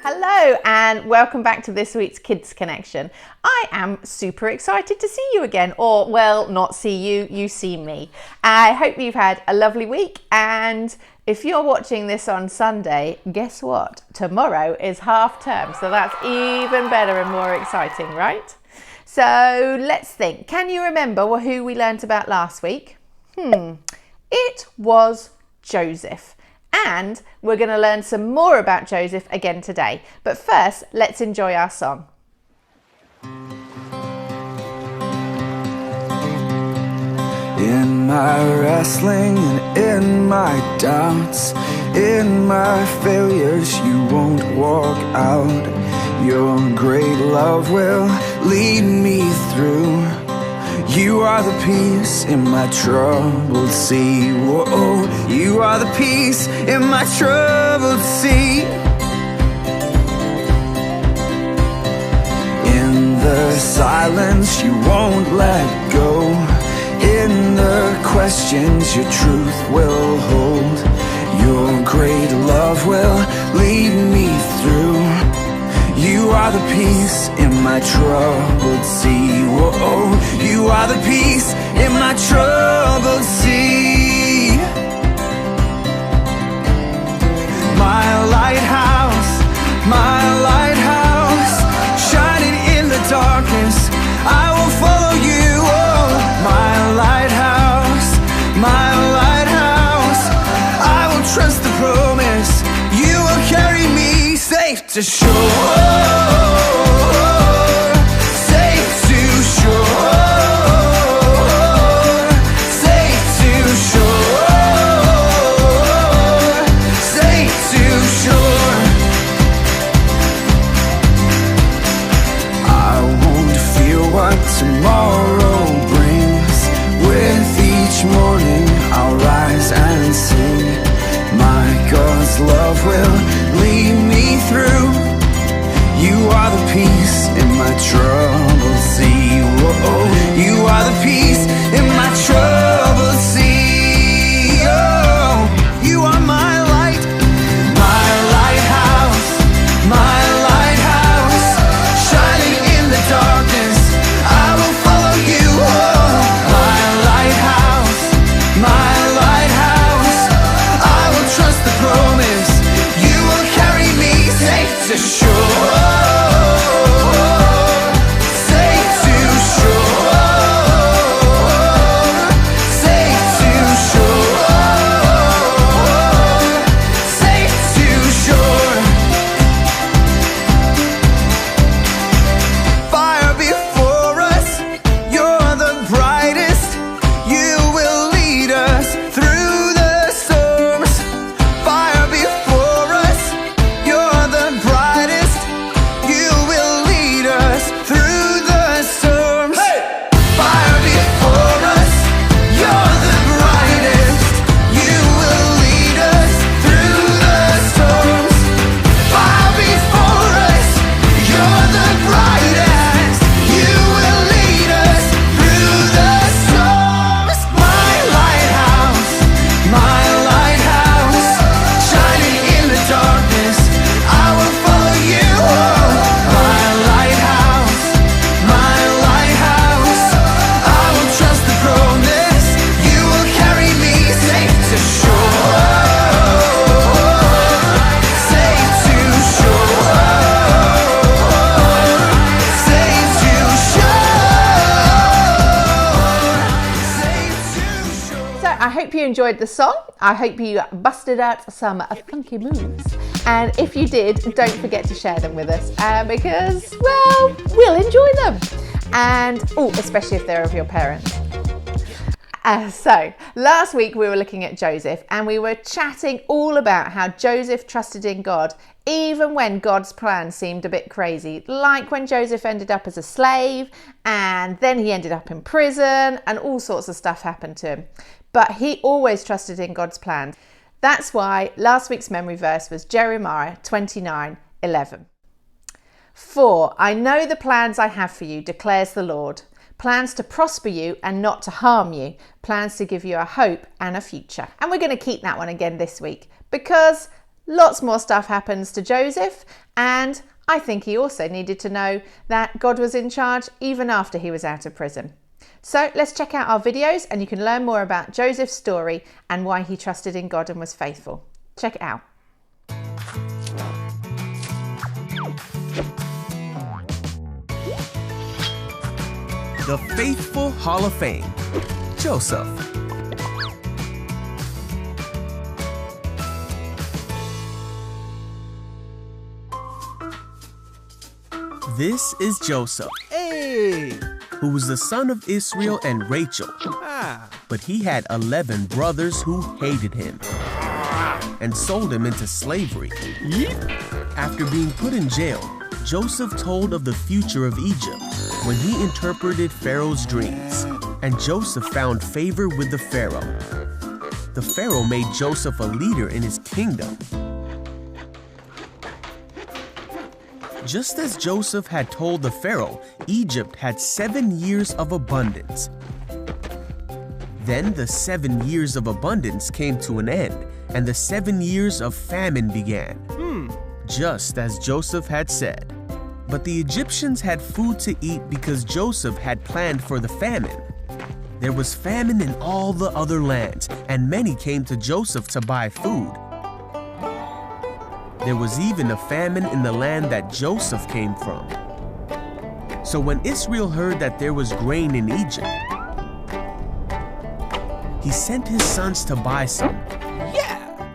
Hello and welcome back to this week's Kids Connection. I am super excited to see you again, or well, not see you, you see me. I hope you've had a lovely week, and if you're watching this on Sunday, guess what? Tomorrow is half term, so that's even better and more exciting, right? So let's think. Can you remember who we learnt about last week? It was Joseph. And we're going to learn some more about Joseph again today. But first, let's enjoy our song. In my wrestling and in my doubts, in my failures, you won't walk out. Your great love will lead me through. You are the peace in my troubled sea. Whoa, you are the peace in my troubled sea. In the silence you won't let go. In the questions your truth will hold. Your great love will lead me through. You are the peace in my troubled sea. Whoa, you are the peace in my troubled sea. My lighthouse, shining in the darkness, I will follow you. Oh, my lighthouse, I will trust the promise. You will carry me safe to shore. Tomorrow brings. With each morning I'll rise and sing. My God's love will lead me through. You are the peace in my troubled sea. Whoa, you are the peace in my troubled sea. Oh, you are my light, my lighthouse, shining in the darkness. I will follow you. Oh, my lighthouse, I will trust the promise. You will carry me safe to shore. Safe to shore. Safe to shore. Safe to shore. Fire before us, you're the brightest. You will lead us through the storms. Fire before us, you're the brightest. You will lead us through the storms. Fire before us, you're the brightest. You will lead us through the storms. Fire before us, you're the brightest. You will lead us through the storms. My lighthouse, shining in the darkness, I will follow you. Oh, my lighthouse, I will trust the promise. You will carry me safe to shore. Safe to shore. Safe to shore. So I hope you enjoyed the song. I hope you busted out some funky moves. And if you did, don't forget to share them with us because, well, we'll enjoy them. And, especially if they're of your parents. So last week we were looking at Joseph and we were chatting all about how Joseph trusted in God even when God's plan seemed a bit crazy, like when Joseph ended up as a slave and then he ended up in prison and all sorts of stuff happened to him. But he always trusted in God's plan. That's why last week's memory verse was Jeremiah 29:11. For I know the plans I have for you, declares the Lord. Plans to prosper you and not to harm you. Plans to give you a hope and a future. And we're going to keep that one again this week because Lots more stuff happens to Joseph, and I think he also needed to know that God was in charge even after he was out of prison. So let's check out our videos and you can learn more about Joseph's story and why he trusted in God and was faithful. Check it out. The Faithful Hall of Fame, Joseph. This is Joseph, who was the son of Israel and Rachel. But he had 11 brothers who hated him and sold him into slavery. After being put in jail, Joseph told of the future of Egypt when he interpreted Pharaoh's dreams, and Joseph found favor with the Pharaoh. The Pharaoh made Joseph a leader in his kingdom. Just as Joseph had told the Pharaoh, Egypt had 7 years of abundance. Then the 7 years of abundance came to an end, and the 7 years of famine began, just as Joseph had said. But the Egyptians had food to eat because Joseph had planned for the famine. There was famine in all the other lands, and many came to Joseph to buy food. There was even a famine in the land that Joseph came from. So when Israel heard that there was grain in Egypt, he sent his sons to buy some.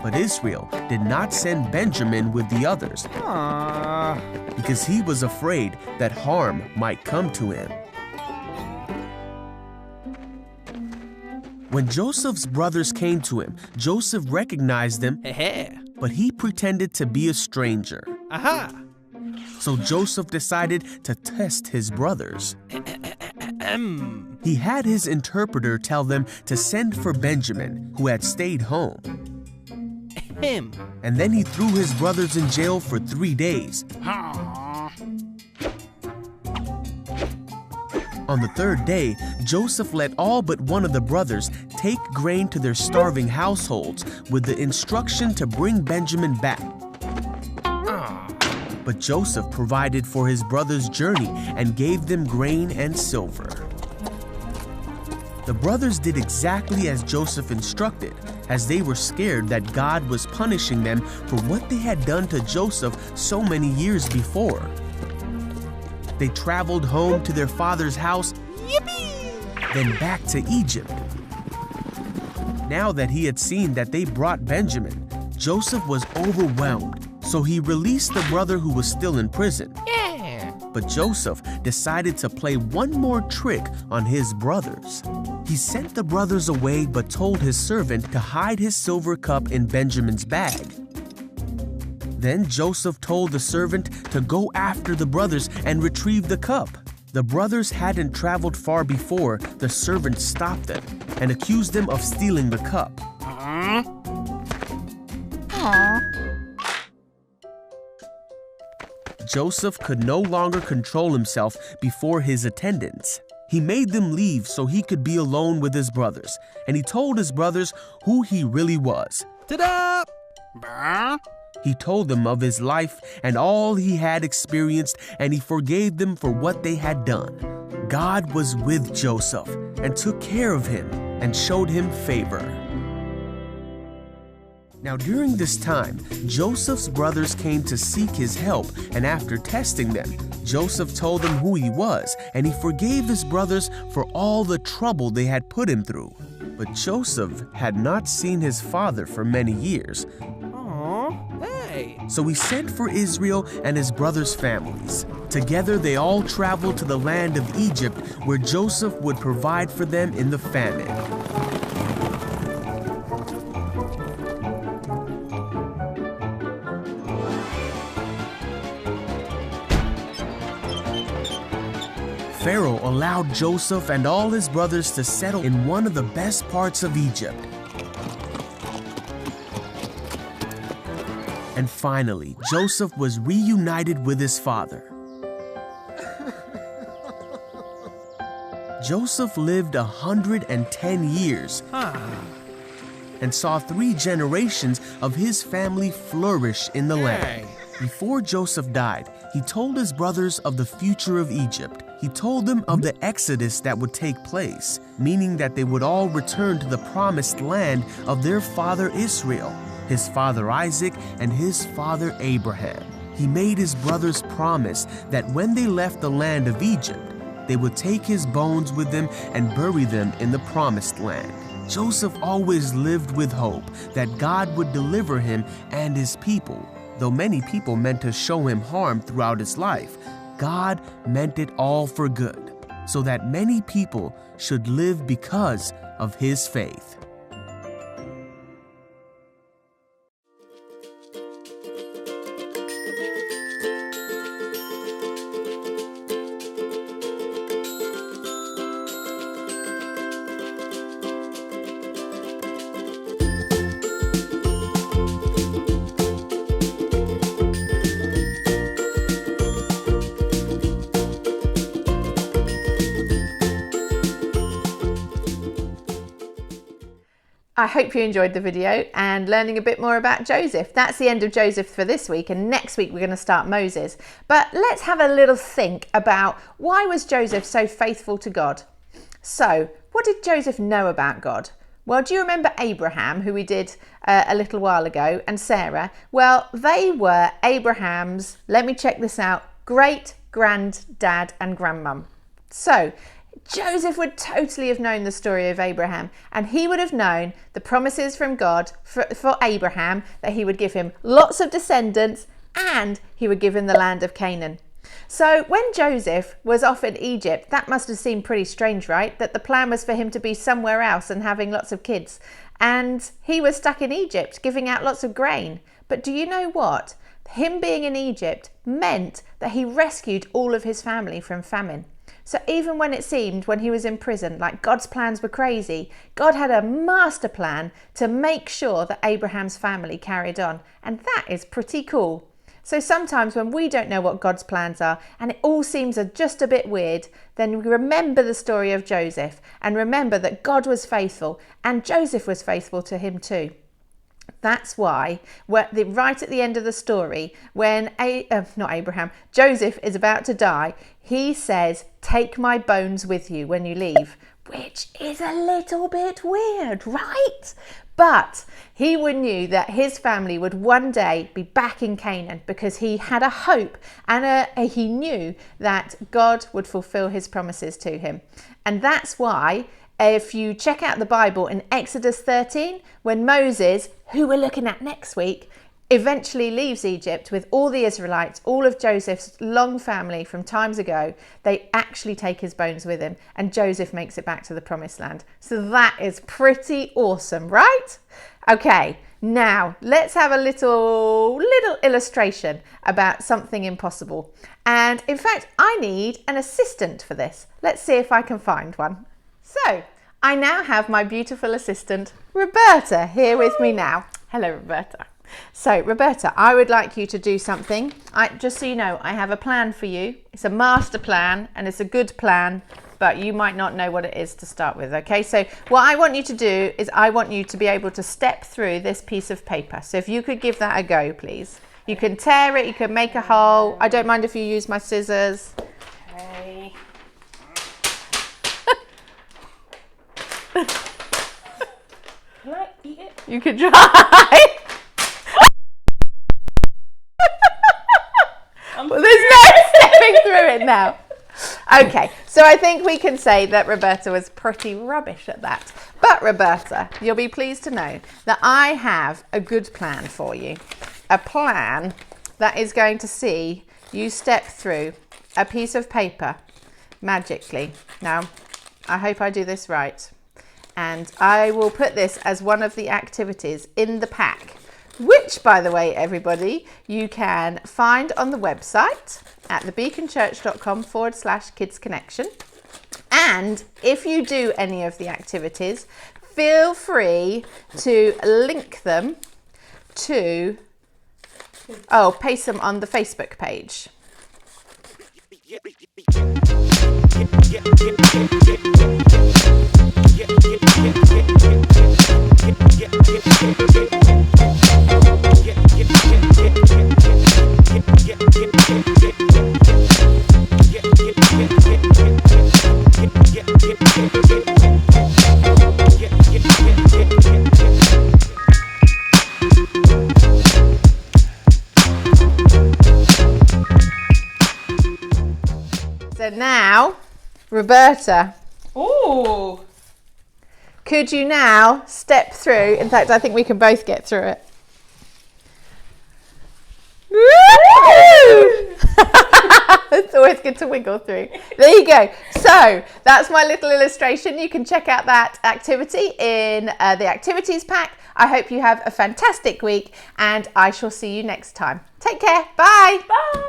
But Israel did not send Benjamin with the others because he was afraid that harm might come to him. When Joseph's brothers came to him, Joseph recognized them, but he pretended to be a stranger. So Joseph decided to test his brothers. He had his interpreter tell them to send for Benjamin, who had stayed home. And then he threw his brothers in jail for 3 days. On the 3rd day, Joseph let all but one of the brothers take grain to their starving households with the instruction to bring Benjamin back. But Joseph provided for his brothers' journey and gave them grain and silver. The brothers did exactly as Joseph instructed, as they were scared that God was punishing them for what they had done to Joseph so many years before. They traveled home to their father's house, then back to Egypt. Now that he had seen that they brought Benjamin, Joseph was overwhelmed, so he released the brother who was still in prison. But Joseph decided to play one more trick on his brothers. He sent the brothers away but told his servant to hide his silver cup in Benjamin's bag. Then Joseph told the servant to go after the brothers and retrieve the cup. The brothers hadn't traveled far before the servant stopped them and accused them of stealing the cup. Joseph could no longer control himself before his attendants. He made them leave so he could be alone with his brothers, and he told his brothers who he really was. Ta-da! He told them of his life and all he had experienced, and he forgave them for what they had done. God was with Joseph and took care of him and showed him favor. Now during this time, Joseph's brothers came to seek his help, and after testing them, Joseph told them who he was, and he forgave his brothers for all the trouble they had put him through. But Joseph had not seen his father for many years. So he sent for Israel and his brothers' families. Together they all traveled to the land of Egypt, where Joseph would provide for them in the famine. Pharaoh allowed Joseph and all his brothers to settle in one of the best parts of Egypt. And finally, Joseph was reunited with his father. Joseph lived 110 years. and saw 3 generations of his family flourish in the land. Before Joseph died, he told his brothers of the future of Egypt. He told them of the exodus that would take place, meaning that they would all return to the promised land of their father Israel, his father Isaac, and his father Abraham. He made his brothers promise that when they left the land of Egypt, they would take his bones with them and bury them in the promised land. Joseph always lived with hope that God would deliver him and his people. Though many people meant to show him harm throughout his life, God meant it all for good, so that many people should live because of his faith. I hope you enjoyed the video and learning a bit more about Joseph. That's the end of Joseph for this week, and next week we're going to start Moses. But let's have a little think about why was Joseph so faithful to God? So, what did Joseph know about God? Well, do you remember Abraham, who we did a little while ago, and Sarah? Well, they were Abraham's, let me check this out, great-granddad and grandmum. So, Joseph would totally have known the story of Abraham, and he would have known the promises from God for Abraham, that he would give him lots of descendants and he would give him the land of Canaan. So when Joseph was off in Egypt, that must have seemed pretty strange, right? That the plan was for him to be somewhere else and having lots of kids. And he was stuck in Egypt, giving out lots of grain. But do you know what? Him being in Egypt meant that he rescued all of his family from famine. So even when it seemed, when he was in prison, like God's plans were crazy, God had a master plan to make sure that Abraham's family carried on. And that is pretty cool. So sometimes when we don't know what God's plans are and it all seems just a bit weird, then remember the story of Joseph and remember that God was faithful and Joseph was faithful to him too. That's why, right at the end of the story, when Joseph is about to die, he says, "Take my bones with you when you leave," which is a little bit weird, right? But he knew that his family would one day be back in Canaan because he had a hope and he knew that God would fulfill his promises to him. And that's why, if you check out the Bible in Exodus 13, when Moses, who we're looking at next week, eventually leaves Egypt with all the Israelites, all of Joseph's long family from times ago, they actually take his bones with him and Joseph makes it back to the promised land. So that is pretty awesome, right? Okay, now let's have a little illustration about something impossible. And in fact, I need an assistant for this. Let's see if I can find one. So, I now have my beautiful assistant, Roberta, here with me now. Hello, Roberta. So, Roberta, I would like you to do something. Just so you know, I have a plan for you. It's a master plan and it's a good plan, but you might not know what it is to start with, okay? So, what I want you to do is I want you to be able to step through this piece of paper. So, if you could give that a go, please. You can tear it, you can make a hole. I don't mind if you use my scissors. Okay. Can I eat it? You can try. Well, there's no stepping through it now. Okay, so I think we can say that Roberta was pretty rubbish at that. But Roberta, you'll be pleased to know that I have a good plan for you. A plan that is going to see you step through a piece of paper magically. Now, I hope I do this right. And I will put this as one of the activities in the pack, which, by the way, everybody, you can find on the website at thebeaconchurch.com/kidsconnection. And if you do any of the activities, feel free to link them to, paste them on the Facebook page. So now, Roberta, Ooh. could you now step through? In fact, I think we can both get through it. It's always good to wiggle through. There you go. So that's my little illustration. You can check out that activity in the activities pack. I hope you have a fantastic week and I shall see you next time. Take care. Bye. Bye.